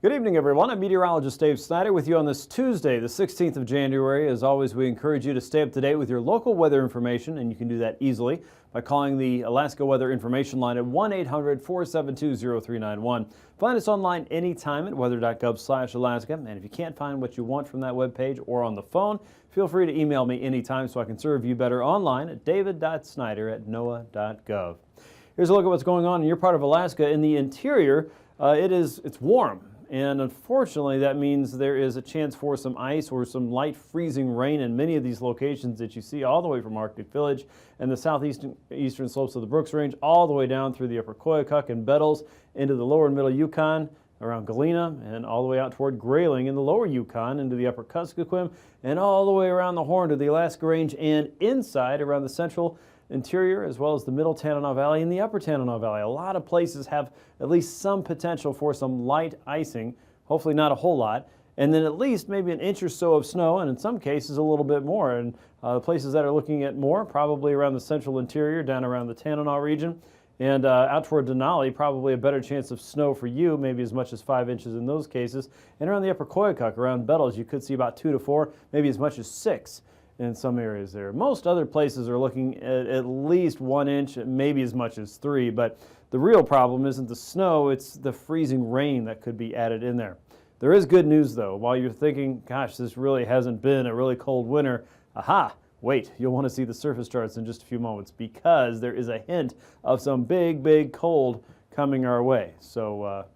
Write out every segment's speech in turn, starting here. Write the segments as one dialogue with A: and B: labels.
A: Good evening, everyone. I'm meteorologist Dave Snider with you on this Tuesday, the 16th of January. As always, we encourage you to stay up to date with your local weather information, and you can do that easily by calling the Alaska Weather Information Line at 1-800-472-0391. Find us online anytime at weather.gov/Alaska, and if you can't find what you want from that webpage or on the phone, feel free to email me anytime so I can serve you better online at david.snider@noaa.gov. Here's a look at what's going on in your part of Alaska. In the interior, it's warm. And unfortunately, that means there is a chance for some ice or some light freezing rain in many of these locations that you see all the way from Arctic Village and the southeastern slopes of the Brooks Range all the way down through the upper Koyukuk and Bettles into the lower and middle Yukon, around Galena, and all the way out toward Grayling in the lower Yukon into the upper Kuskokwim, and all the way around the Horn to the Alaska Range and inside around the central interior, as well as the middle Tanana Valley and the upper Tanana Valley. A lot of places have at least some potential for some light icing, hopefully not a whole lot, and then at least maybe an inch or so of snow, and in some cases a little bit more. And the places that are looking at more, probably around the central interior, down around the Tanana region, and out toward Denali, probably a better chance of snow for you, maybe as much as 5 inches in those cases. And around the upper Koyukuk, around Bettles, you could see about 2 to 4, maybe as much as 6. In some areas there. Most other places are looking at least 1 inch, maybe as much as 3, but the real problem isn't the snow, it's the freezing rain that could be added in there. There is good news though. While you're thinking, gosh, this really hasn't been a really cold winter, wait, you'll want to see the surface charts in just a few moments because there is a hint of some big cold coming our way. So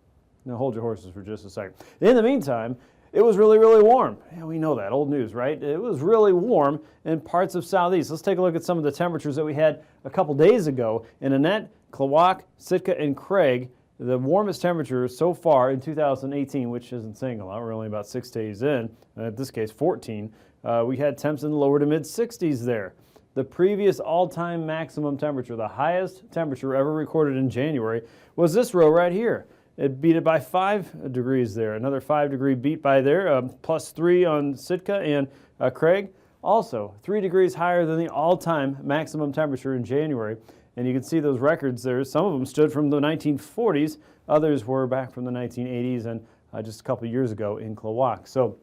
A: now hold your horses for just a second. In the meantime, it was really warm. Yeah, we know that, old news, right? It was really warm in parts of southeast. Let's take a look at some of the temperatures that we had a couple days ago. In Annette, Klawock, Sitka, and Craig, the warmest temperature so far in 2018, which isn't saying a lot, we're only about 6 days in, in this case 14, we had temps in the lower to mid 60s there. The previous all-time maximum temperature, the highest temperature ever recorded in January, was this row right here. It beat it by 5 degrees there. Another 5-degree beat by there, plus 3 on Sitka and Craig. Also, 3 degrees higher than the all-time maximum temperature in January. And you can see those records there. Some of them stood from the 1940s. Others were back from the 1980s and just a couple years ago in Klawock. So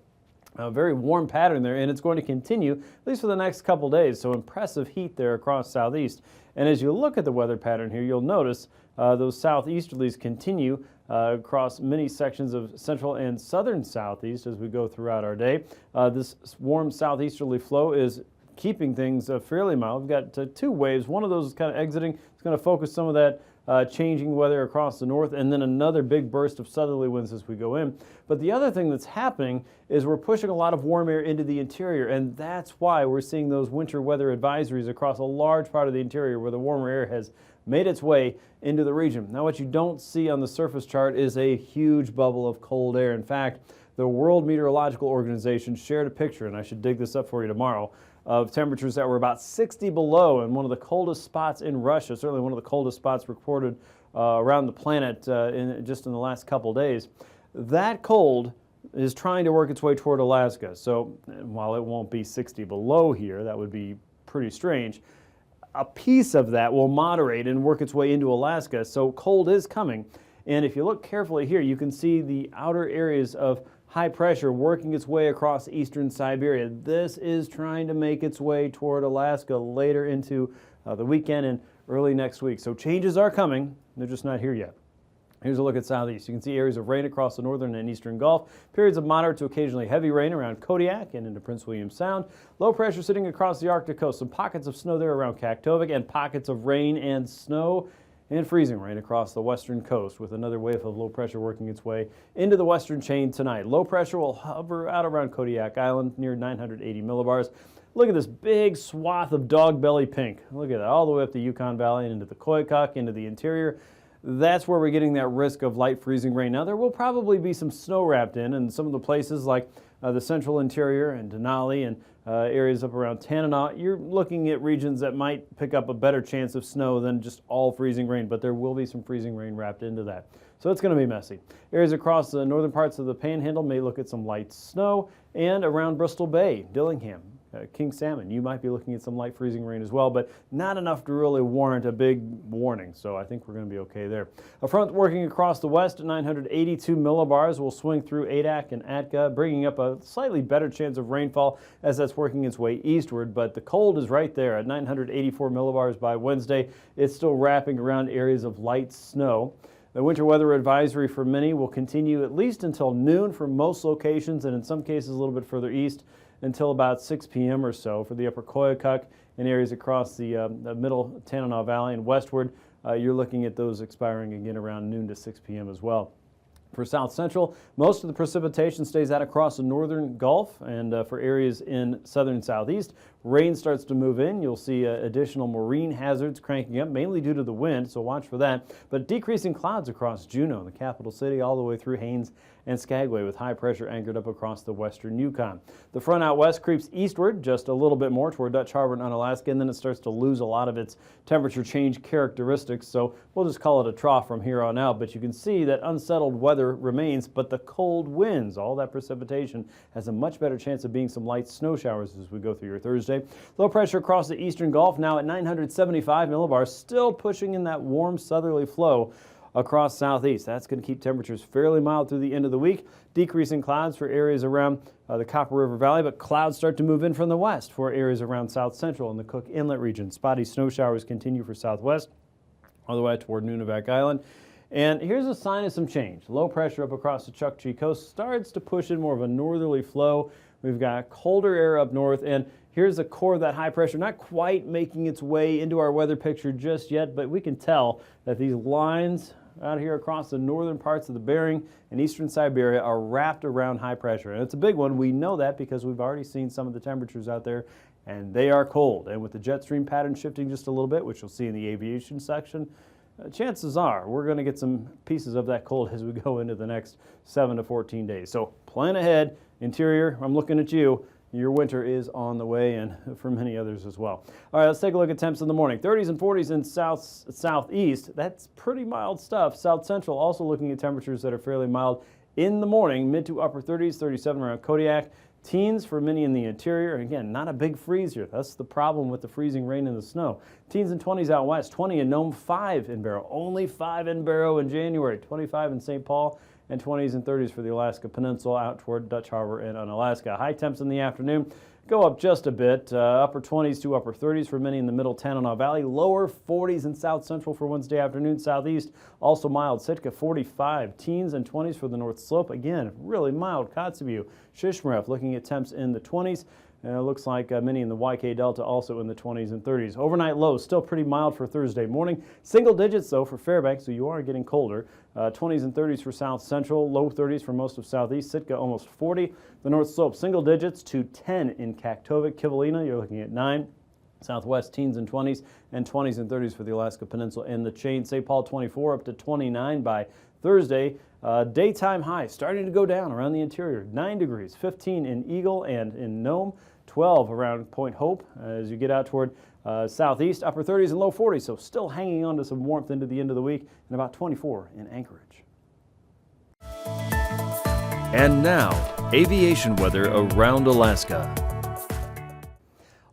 A: a very warm pattern there, and it's going to continue at least for the next couple days. So impressive heat there across southeast. And as you look at the weather pattern here, you'll notice those southeasterlies continue across many sections of central and southern southeast as we go throughout our day. This warm southeasterly flow is keeping things fairly mild. We've got 2 waves. One of those is kind of exiting. It's going to focus some of that changing weather across the north, and then another big burst of southerly winds as we go in. But the other thing that's happening is we're pushing a lot of warm air into the interior, and that's why we're seeing those winter weather advisories across a large part of the interior where the warmer air has made its way into the region. Now, what you don't see on the surface chart is a huge bubble of cold air. In fact, the World Meteorological Organization shared a picture, and I should dig this up for you tomorrow, of temperatures that were about 60 below in one of the coldest spots in Russia, certainly one of the coldest spots recorded around the planet just in the last couple days. That cold is trying to work its way toward Alaska. So while it won't be 60 below here, that would be pretty strange, a piece of that will moderate and work its way into Alaska, so cold is coming. And if you look carefully here, you can see the outer areas of high pressure working its way across eastern Siberia. This is trying to make its way toward Alaska later into the weekend and early next week. So changes are coming, they're just not here yet. Here's a look at southeast. You can see areas of rain across the northern and eastern Gulf, periods of moderate to occasionally heavy rain around Kodiak and into Prince William Sound, low pressure sitting across the Arctic coast, some pockets of snow there around Kaktovik, and pockets of rain and snow and freezing rain across the western coast, with another wave of low pressure working its way into the western chain tonight. Low pressure will hover out around Kodiak Island near 980 millibars. Look at this big swath of dog belly pink. Look at that, all the way up the Yukon Valley and into the Koyukuk, into the interior. that's where we're getting that risk of light freezing rain. Now, there will probably be some snow wrapped in some of the places like the central interior and Denali and areas up around Tanana. You're looking at regions that might pick up a better chance of snow than just all freezing rain, but there will be some freezing rain wrapped into that. So it's going to be messy. Areas across the northern parts of the Panhandle may look at some light snow, and around Bristol Bay, Dillingham, King Salmon, you might be looking at some light freezing rain as well, but not enough to really warrant a big warning, so I think we're going to be okay there. A front working across the west at 982 millibars will swing through Adak and Atka, bringing up a slightly better chance of rainfall as that's working its way eastward, but the cold is right there at 984 millibars by Wednesday. It's still wrapping around areas of light snow. The winter weather advisory for many will continue at least until noon for most locations, and in some cases a little bit further east until about 6 p.m. or so for the upper Koyukuk and areas across the middle Tanana Valley and westward. You're looking at those expiring again around noon to 6 p.m. as well. For South Central, most of the precipitation stays out across the northern Gulf, and for areas in southern Southeast, rain starts to move in. You'll see additional marine hazards cranking up, mainly due to the wind, so watch for that. But decreasing clouds across Juneau, the capital city, all the way through Haines and Skagway, with high pressure anchored up across the western Yukon. The front out west creeps eastward just a little bit more toward Dutch Harbor and Unalaska, and then it starts to lose a lot of its temperature change characteristics, so we'll just call it a trough from here on out. But you can see that unsettled weather remains, but the cold winds, all that precipitation, has a much better chance of being some light snow showers as we go through your Thursday. Low pressure across the eastern Gulf now at 975 millibars, still pushing in that warm southerly flow across southeast. That's going to keep temperatures fairly mild through the end of the week. Decreasing clouds for areas around the Copper River Valley, but clouds start to move in from the west for areas around South Central and the Cook Inlet region. Spotty snow showers continue for southwest all the way toward Nunivak Island. And here's a sign of some change. Low pressure up across the Chukchi coast starts to push in more of a northerly flow. We've got colder air up north, and here's the core of that high pressure, not quite making its way into our weather picture just yet, but we can tell that these lines out here across the northern parts of the Bering and eastern Siberia are wrapped around high pressure. And it's a big one. We know that because we've already seen some of the temperatures out there, and they are cold. And with the jet stream pattern shifting just a little bit, which you'll see in the aviation section, chances are we're going to get some pieces of that cold as we go into the next 7 to 14 days. So plan ahead. Interior, I'm looking at you. Your winter is on the way, and for many others as well. All right, let's take a look at temps in the morning. 30s and 40s in southeast. That's pretty mild stuff. South Central also looking at temperatures that are fairly mild in the morning. Mid to upper 30s, 37 around Kodiak. Teens for many in the interior. And again, not a big freeze here. That's the problem with the freezing rain and the snow. Teens and 20s out west. 20 in Nome, 5 in Barrow. Only 5 in Barrow in January. 25 in St. Paul. And 20s and 30s for the Alaska Peninsula out toward Dutch Harbor and Unalaska. High temps in the afternoon go up just a bit. Upper 20s to upper 30s for many in the middle Tanana Valley. Lower 40s in South Central for Wednesday afternoon. Southeast also mild. Sitka 45. Teens and 20s for the North Slope. Again, really mild. Kotzebue, Shishmaref looking at temps in the 20s. It looks like many in the YK Delta also in the 20s and 30s. Overnight lows still pretty mild for Thursday morning. Single digits though for Fairbanks, so you are getting colder. 20s and 30s for South Central, low 30s for most of Southeast. Sitka almost 40. The North Slope single digits to 10 in Kaktovik. Kivalina, you're looking at 9. Southwest teens and 20s and 20s and 30s for the Alaska Peninsula and the chain. St. Paul 24 up to 29 by Thursday. Daytime high starting to go down around the interior. 9 degrees, 15 in Eagle and in Nome, 12 around Point Hope as you get out toward southeast, upper 30s and low 40s. So still hanging on to some warmth into the end of the week, and about 24 in Anchorage.
B: And now, aviation weather around Alaska.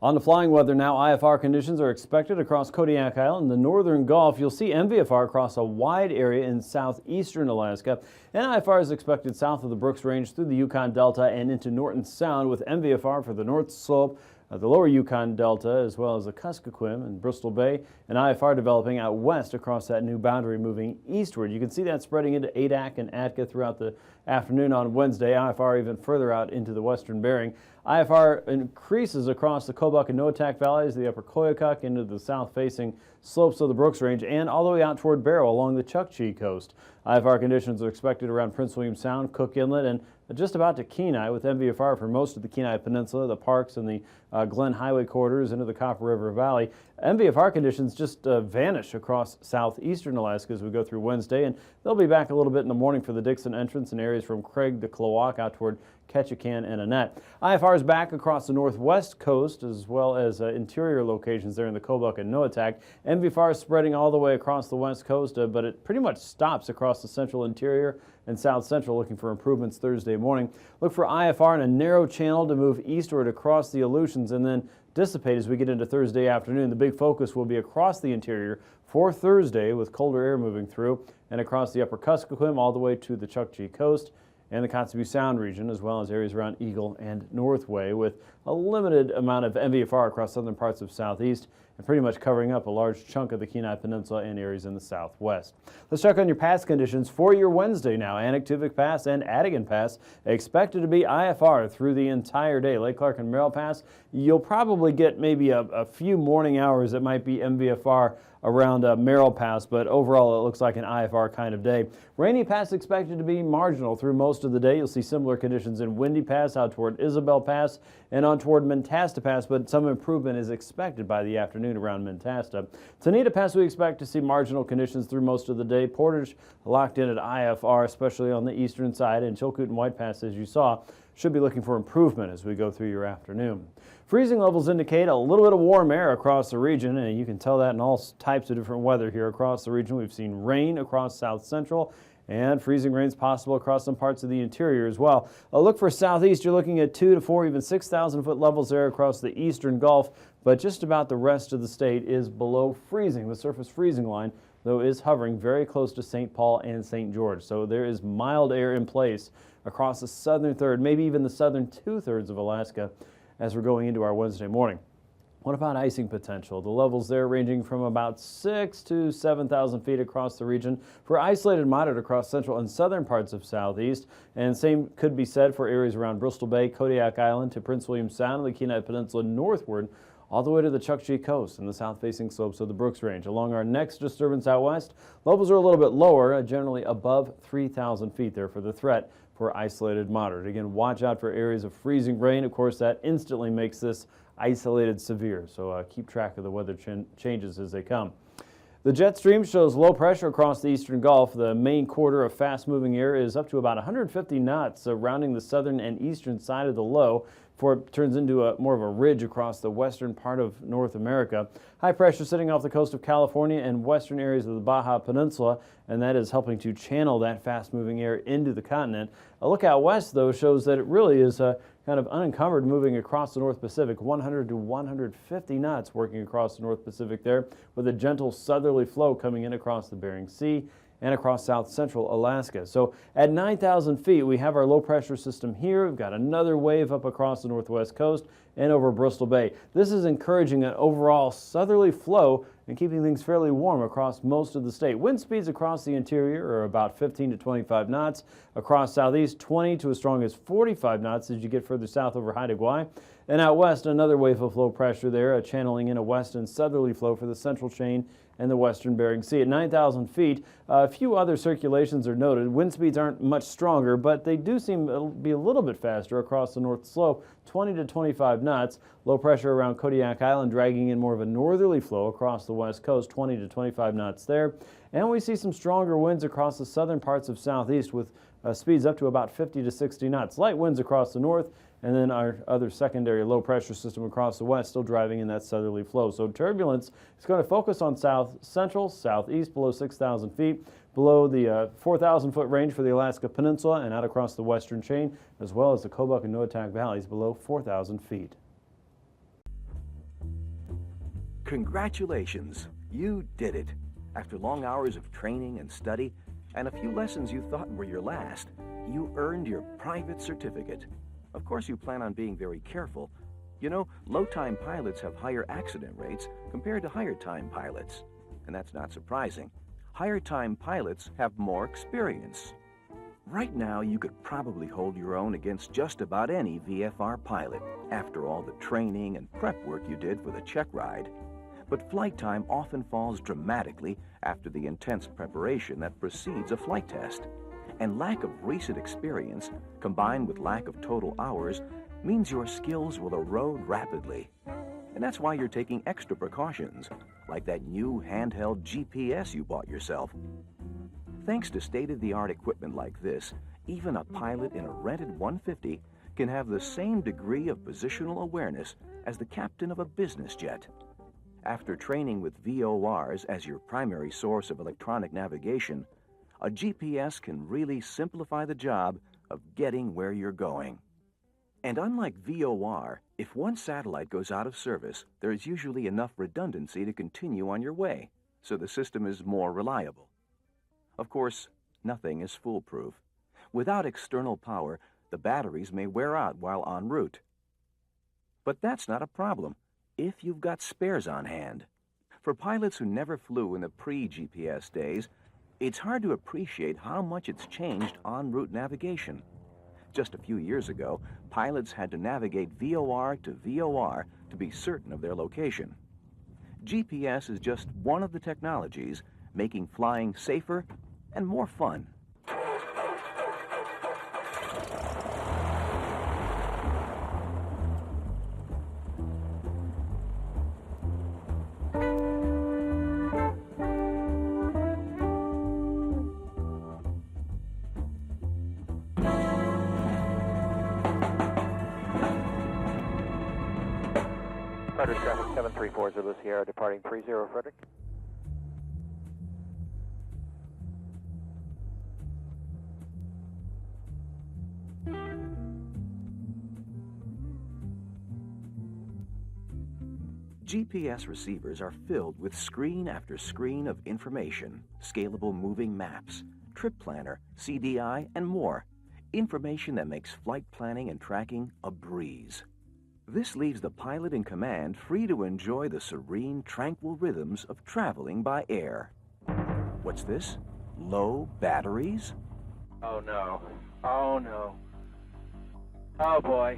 A: On the flying weather now, IFR conditions are expected across Kodiak Island, the northern Gulf. You'll see MVFR across a wide area in southeastern Alaska. And IFR is expected south of the Brooks Range through the Yukon Delta and into Norton Sound, with MVFR for the North Slope, the lower Yukon Delta, as well as the Kuskokwim and Bristol Bay, and IFR developing out west across that new boundary moving eastward. You can see that spreading into Adak and Atka throughout the afternoon on Wednesday. IFR even further out into the western Bering. IFR increases across the Kobuk and Noatak valleys, the upper Koyukuk into the south-facing slopes of the Brooks Range, and all the way out toward Barrow along the Chukchi coast. IFR conditions are expected around Prince William Sound, Cook Inlet, and just about to Kenai, with MVFR for most of the Kenai Peninsula, the parks, and the Glen Highway corridors into the Copper River Valley. MVFR conditions just vanish across southeastern Alaska as we go through Wednesday, and they'll be back a little bit in the morning for the Dixon entrance in areas from Craig to Klawock out toward Ketchikan and Annette. IFR is back across the northwest coast as well as interior locations there in the Kobuk and Noatak. MVFR is spreading all the way across the west coast, but it pretty much stops across the central interior and south central, looking for improvements Thursday morning. Look for IFR in a narrow channel to move eastward across the Aleutians and then dissipate as we get into Thursday afternoon. The big focus will be across the interior for Thursday with colder air moving through and across the upper Kuskokwim all the way to the Chukchi coast and the Kotzebue Sound region, as well as areas around Eagle and Northway, with a limited amount of MVFR across southern parts of southeast and pretty much covering up a large chunk of the Kenai Peninsula and areas in the southwest. Let's check on your pass conditions for your Wednesday now. Anaktuvuk Pass and Adigan Pass expected to be IFR through the entire day. Lake Clark and Merrill Pass, you'll probably get maybe a few morning hours that might be MVFR around Merrill Pass, but overall it looks like an IFR kind of day. Rainy Pass expected to be marginal through most of the day. You'll see similar conditions in Windy Pass out toward Isabel Pass and on toward Mentasta Pass, but some improvement is expected by the afternoon around Mentasta. Tanita Pass, we expect to see marginal conditions through most of the day. Portage locked in at IFR, especially on the eastern side, and Chilkoot and White Pass, as you saw, should be looking for improvement as we go through your afternoon. Freezing levels indicate a little bit of warm air across the region, and you can tell that in all types of different weather here across the region. We've seen rain across south central and freezing rains possible across some parts of the interior as well. A look for southeast, you're looking at 2 to 4, even 6,000 foot levels there across the eastern Gulf, but just about the rest of the state is below freezing. The surface freezing line, though, is hovering very close to St. Paul and St. George, so there is mild air in place across the southern third, maybe even the southern two-thirds of Alaska as we're going into our Wednesday morning. What about icing potential? The levels there ranging from about 6,000 to 7,000 feet across the region for isolated moderate across central and southern parts of southeast. And same could be said for areas around Bristol Bay, Kodiak Island to Prince William Sound and the Kenai Peninsula northward, all the way to the Chukchi coast and the south-facing slopes of the Brooks Range. Along our next disturbance out west, levels are a little bit lower, generally above 3,000 feet there for the threat for isolated moderate. Again, watch out for areas of freezing rain. Of course, that instantly makes this isolated severe, so keep track of the weather changes as they come. The jet stream shows low pressure across the eastern Gulf. The main quarter of fast-moving air is up to about 150 knots, rounding the southern and eastern side of the low before it turns into more of a ridge across the western part of North America. High pressure sitting off the coast of California and western areas of the Baja Peninsula, and that is helping to channel that fast-moving air into the continent. A look out west, though, shows that it really is kind of unencumbered, moving across the North Pacific, 100 to 150 knots working across the North Pacific there, with a gentle southerly flow coming in across the Bering Sea and across south central Alaska. So at 9,000 feet, we have our low pressure system here. We've got another wave up across the northwest coast and over Bristol Bay. This is encouraging an overall southerly flow and keeping things fairly warm across most of the state. Wind speeds across the interior are about 15 to 25 knots. Across southeast, 20 to as strong as 45 knots as you get further south over Haida Gwaii. And out west, another wave of low pressure there, channeling in a west and southerly flow for the central chain and the western Bering Sea. At 9,000 feet, a few other circulations are noted. Wind speeds aren't much stronger, but they do seem to be a little bit faster across the north slope, 20 to 25 knots. Low pressure around Kodiak Island dragging in more of a northerly flow across the west coast, 20 to 25 knots there. And we see some stronger winds across the southern parts of southeast with speeds up to about 50 to 60 knots. Light winds across the north, and then our other secondary low pressure system across the west still driving in that southerly flow. So turbulence is going to focus on south central, southeast below 6,000 feet, below the 4,000 foot range for the Alaska Peninsula and out across the western chain, as well as the Kobuk and Noatak valleys below 4,000 feet.
C: Congratulations, you did it. After long hours of training and study and a few lessons you thought were your last, you earned your private certificate. Of course, you plan on being very careful. You know, low-time pilots have higher accident rates compared to higher-time pilots. And that's not surprising. Higher-time pilots have more experience. Right now, you could probably hold your own against just about any VFR pilot, after all the training and prep work you did for the check ride. But flight time often falls dramatically after the intense preparation that precedes a flight test. And lack of recent experience, combined with lack of total hours, means your skills will erode rapidly. And that's why you're taking extra precautions, like that new handheld GPS you bought yourself. Thanks to state-of-the-art equipment like this, even a pilot in a rented 150 can have the same degree of positional awareness as the captain of a business jet. After training with VORs as your primary source of electronic navigation, a GPS can really simplify the job of getting where you're going. And unlike VOR, if one satellite goes out of service, there is usually enough redundancy to continue on your way, so the system is more reliable. Of course, nothing is foolproof. Without external power, the batteries may wear out while en route. But that's not a problem if you've got spares on hand. For pilots who never flew in the pre-GPS days, it's hard to appreciate how much it's changed en route navigation. Just a few years ago, pilots had to navigate VOR to VOR to be certain of their location. GPS is just one of the technologies making flying safer and more fun.
D: Frederick traffic 734 Sierra departing 30 Frederick.
C: GPS receivers are filled with screen after screen of information, scalable moving maps, trip planner, CDI, and more. Information that makes flight planning and tracking a breeze. This leaves the pilot in command free to enjoy the serene, tranquil rhythms of traveling by air. What's this? Low batteries?
D: Oh no. Oh no. Oh boy.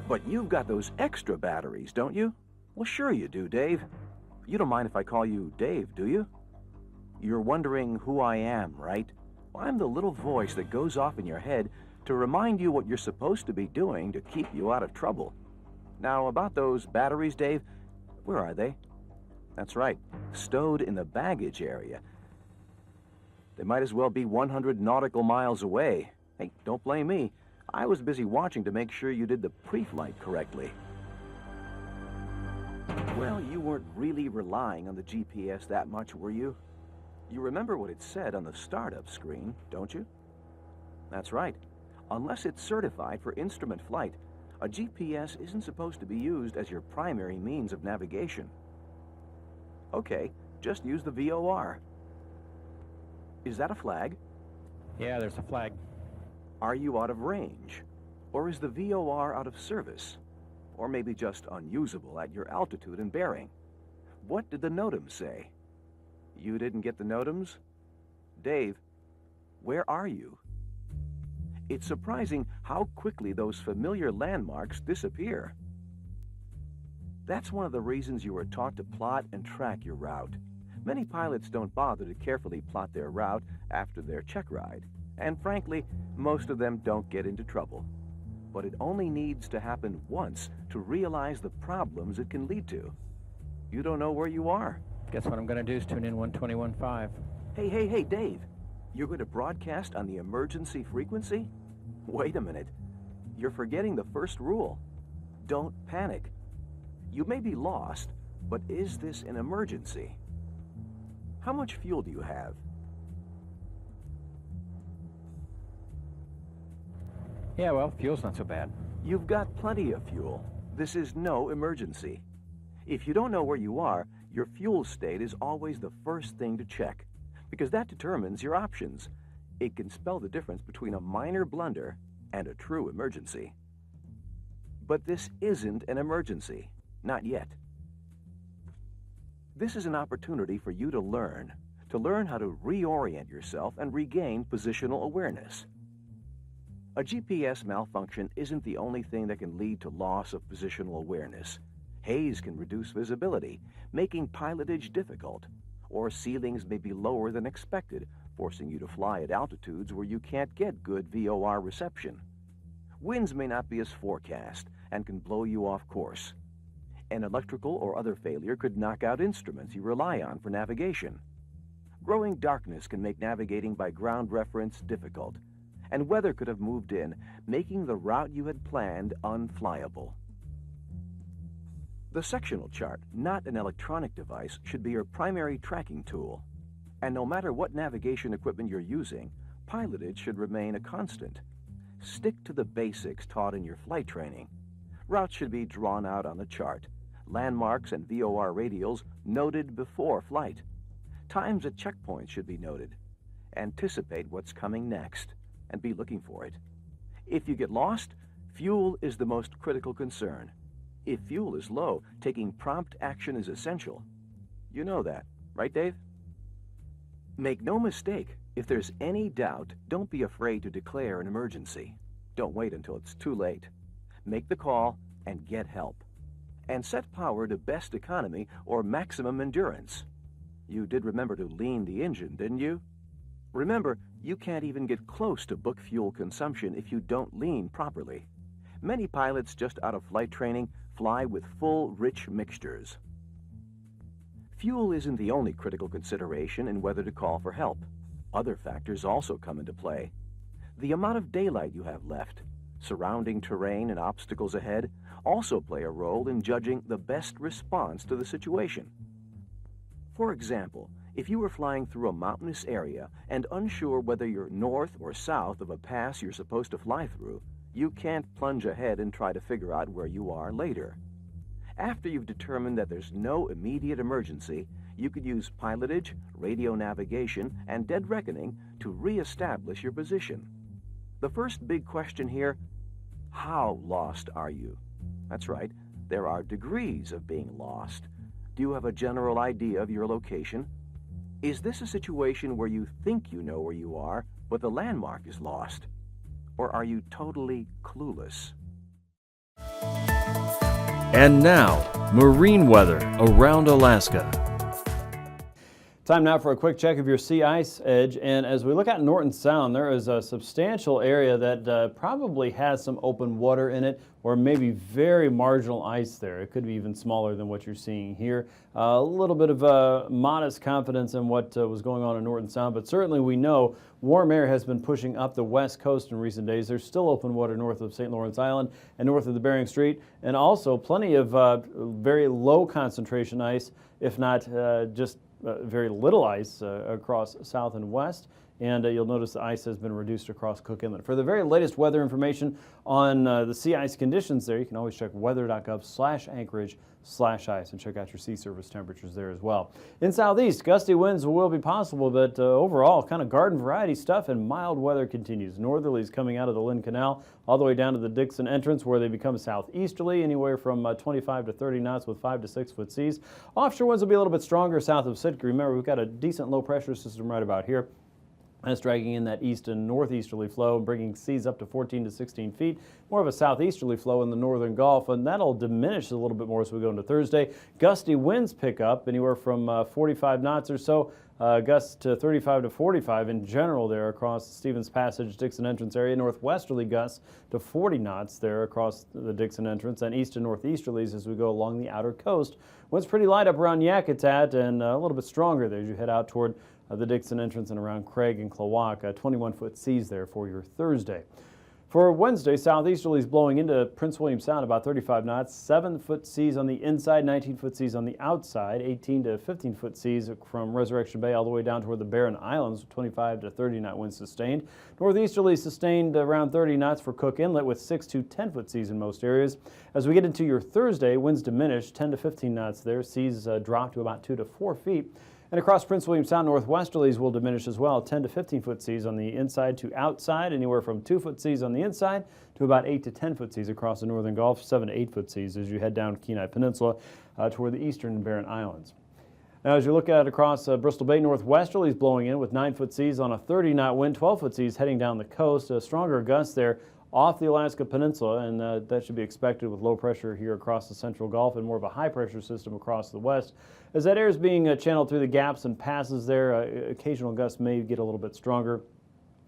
C: But you've got those extra batteries, don't you? Well, sure you do, Dave. You don't mind if I call you Dave, do you? You're wondering who I am, right? Well, I'm the little voice that goes off in your head to remind you what you're supposed to be doing to keep you out of trouble. Now, about those batteries, Dave, where are they? That's right, stowed in the baggage area. They might as well be 100 nautical miles away. Hey, don't blame me. I was busy watching to make sure you did the pre-flight correctly. Well, you weren't really relying on the GPS that much, were you? You remember what it said on the startup screen, don't you? That's right. Unless it's certified for instrument flight, a GPS isn't supposed to be used as your primary means of navigation. Okay, just use the VOR. Is that a flag?
E: Yeah, there's a flag.
C: Are you out of range? Or is the VOR out of service? Or maybe just unusable at your altitude and bearing? What did the NOTAMs say? You didn't get the NOTAMs? Dave, where are you? It's surprising how quickly those familiar landmarks disappear. That's one of the reasons you were taught to plot and track your route. Many pilots don't bother to carefully plot their route after their check ride, and frankly, most of them don't get into trouble. But it only needs to happen once to realize the problems it can lead to. You don't know where you are.
E: Guess what I'm going to do is tune in 121.5.
C: Hey, Dave. You're going to broadcast on the emergency frequency? Wait a minute. You're forgetting the first rule. Don't panic. You may be lost, but is this an emergency? How much fuel do you have?
E: Yeah, well, fuel's not so bad.
C: You've got plenty of fuel. This is no emergency. If you don't know where you are, your fuel state is always the first thing to check, because that determines your options. It can spell the difference between a minor blunder and a true emergency. But this isn't an emergency. Not yet. This is an opportunity for you to learn, to learn how to reorient yourself and regain positional awareness. A GPS malfunction isn't the only thing that can lead to loss of positional awareness. Haze can reduce visibility, making pilotage difficult, or ceilings may be lower than expected, forcing you to fly at altitudes where you can't get good VOR reception. Winds may not be as forecast and can blow you off course. An electrical or other failure could knock out instruments you rely on for navigation. Growing darkness can make navigating by ground reference difficult, and weather could have moved in, making the route you had planned unflyable. The sectional chart, not an electronic device, should be your primary tracking tool. And no matter what navigation equipment you're using, pilotage should remain a constant. Stick to the basics taught in your flight training. Routes should be drawn out on the chart. Landmarks and VOR radials noted before flight. Times at checkpoints should be noted. Anticipate what's coming next and be looking for it. If you get lost, fuel is the most critical concern. If fuel is low, taking prompt action is essential. You know that, right, Dave? Make no mistake, if there's any doubt, don't be afraid to declare an emergency. Don't wait until it's too late. Make the call and get help. And set power to best economy or maximum endurance. You did remember to lean the engine, didn't you? Remember, you can't even get close to book fuel consumption if you don't lean properly. Many pilots just out of flight training fly with full, rich mixtures. Fuel isn't the only critical consideration in whether to call for help. Other factors also come into play. The amount of daylight you have left, surrounding terrain and obstacles ahead also play a role in judging the best response to the situation. For example, if you were flying through a mountainous area and unsure whether you're north or south of a pass you're supposed to fly through, you can't plunge ahead and try to figure out where you are later. After you've determined that there's no immediate emergency, you could use pilotage, radio navigation, and dead reckoning to re-establish your position. The first big question here, how lost are you? That's right, there are degrees of being lost. Do you have a general idea of your location? Is this a situation where you think you know where you are, but the landmark is lost? Or are you totally clueless?
B: And now, marine weather around Alaska.
A: Time now for a quick check of your sea ice edge, and as we look at Norton Sound, there is a substantial area that probably has some open water in it, or maybe very marginal ice there. It could be even smaller than what you're seeing here. A little bit of modest confidence in what was going on in Norton Sound, but certainly we know warm air has been pushing up the west coast in recent days. There's still open water north of St. Lawrence Island and north of the Bering Strait, and also plenty of very low concentration ice, if not just very little ice across south and west, and you'll notice the ice has been reduced across Cook Inlet. For the very latest weather information on the sea ice conditions there, you can always check weather.gov/Anchorage/ice and check out your sea surface temperatures there as well. In southeast, gusty winds will be possible, but overall kind of garden variety stuff, and mild weather continues. Northerlies coming out of the Lynn Canal all the way down to the Dixon entrance, where they become southeasterly, anywhere from 25 to 30 knots with 5 to 6 foot seas. Offshore winds will be a little bit stronger south of Sitka. Remember, we've got a decent low pressure system right about here. That's dragging in that east and northeasterly flow, bringing seas up to 14 to 16 feet. More of a southeasterly flow in the northern Gulf, and that'll diminish a little bit more as we go into Thursday. Gusty winds pick up anywhere from 45 knots or so, gusts to 35 to 45 in general there across the Stevens Passage, Dixon entrance area. Northwesterly gusts to 40 knots there across the Dixon entrance, and east and northeasterlies as we go along the outer coast. Winds pretty light up around Yakutat and a little bit stronger there as you head out toward the Dixon entrance and around Craig and Klawock. 21-foot seas there for your Thursday. For Wednesday, southeasterlies blowing into Prince William Sound about 35 knots, 7-foot seas on the inside, 19-foot seas on the outside, 18 to 15-foot seas from Resurrection Bay all the way down toward the Barren Islands, 25 to 30 knot winds sustained. Northeasterlies sustained around 30 knots for Cook Inlet with 6 to 10-foot seas in most areas. As we get into your Thursday, winds diminish 10 to 15 knots there, seas drop to about 2 to 4 feet. And across Prince William Sound, northwesterlies will diminish as well, 10 to 15-foot seas on the inside to outside, anywhere from 2-foot seas on the inside to about 8 to 10-foot seas across the northern Gulf, 7 to 8-foot seas as you head down Kenai Peninsula toward the eastern and Barren Islands. Now, as you look at across Bristol Bay, northwesterlies blowing in with 9-foot seas on a 30-knot wind, 12-foot seas heading down the coast. A stronger gust there off the Alaska Peninsula, and that should be expected with low pressure here across the central Gulf and more of a high pressure system across the west. As that air is being channeled through the gaps and passes there, occasional gusts may get a little bit stronger.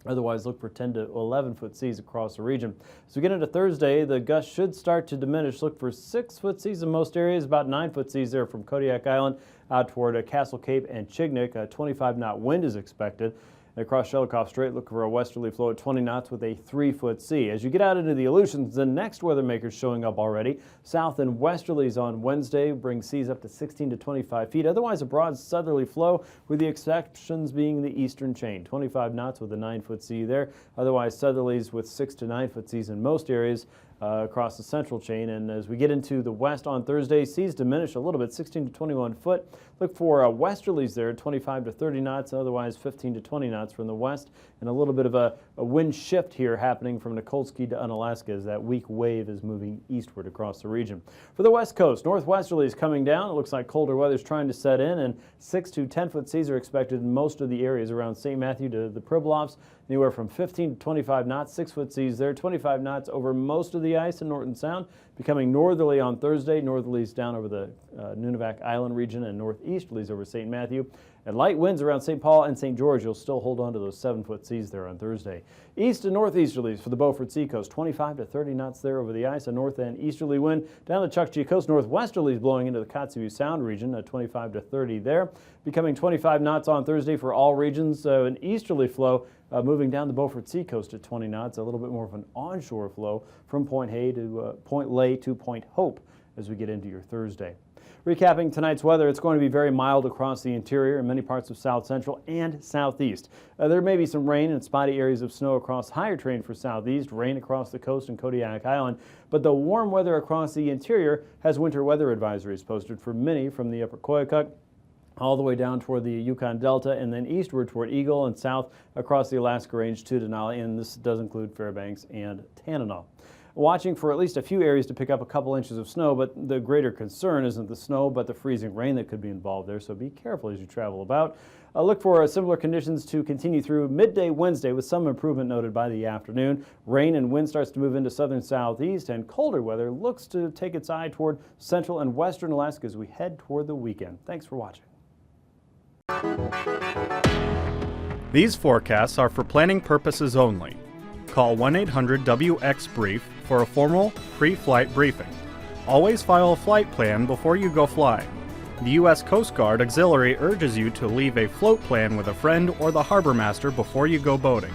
A: Otherwise, look for 10 to 11-foot seas across the region. As we get into Thursday, the gusts should start to diminish. Look for 6-foot seas in most areas, about 9-foot seas there from Kodiak Island out toward Castle Cape and Chignik. A 25-knot wind is expected. Across Shelikof Strait, look for a westerly flow at 20 knots with a 3-foot sea. As you get out into the Aleutians, the next weather maker's showing up already. South and westerlies on Wednesday bring seas up to 16 to 25 feet. Otherwise, a broad southerly flow, with the exceptions being the eastern chain. 25 knots with a 9-foot sea there. Otherwise, southerlies with 6 to 9-foot seas in most areas across the central chain. And as we get into the west on Thursday, seas diminish a little bit, 16 to 21 foot. Look for westerlies there, 25 to 30 knots, otherwise 15 to 20 knots from the west, and a little bit of a wind shift here happening from Nikolsky to Unalaska as that weak wave is moving eastward across the region. For the west coast, northwesterlies coming down. It looks like colder weather is trying to set in, and 6 to 10-foot seas are expected in most of the areas around St. Matthew to the Pribilofs, anywhere from 15 to 25 knots, 6-foot seas there, 25 knots over most of the ice in Norton Sound, becoming northerly on Thursday, northerlies down over the Nunivak Island region and northeasterlies over St. Matthew. And light winds around St. Paul and St. George. You'll still hold on to those 7-foot seas there on Thursday. East and northeasterlies for the Beaufort Seacoast, 25 to 30 knots there over the ice. A north and easterly wind down the Chukchi Coast. Northwesterlies blowing into the Kotzebue Sound region, 25 to 30 there. Becoming 25 knots on Thursday for all regions. An easterly flow moving down the Beaufort Seacoast at 20 knots. A little bit more of an onshore flow from Point Hay to Point Lay to Point Hope as we get into your Thursday. Recapping tonight's weather, it's going to be very mild across the interior and many parts of south central and southeast. There may be some rain and spotty areas of snow across higher terrain for southeast, rain across the coast and Kodiak Island, but the warm weather across the interior has winter weather advisories posted for many from the upper Koyukuk all the way down toward the Yukon Delta and then eastward toward Eagle and south across the Alaska Range to Denali, and this does include Fairbanks and Tanana. Watching for at least a few areas to pick up a couple inches of snow, but the greater concern isn't the snow but the freezing rain that could be involved there, so be careful as you travel about. Look for similar conditions to continue through midday Wednesday with some improvement noted by the afternoon. Rain and wind starts to move into southern southeast, and colder weather looks to take its eye toward central and western Alaska as we head toward the weekend. Thanks for watching.
F: These forecasts are for planning purposes only. Call 1-800-WX-BRIEF for a formal pre-flight briefing. Always file a flight plan before you go flying. The U.S. Coast Guard Auxiliary urges you to leave a float plan with a friend or the harbor master before you go boating.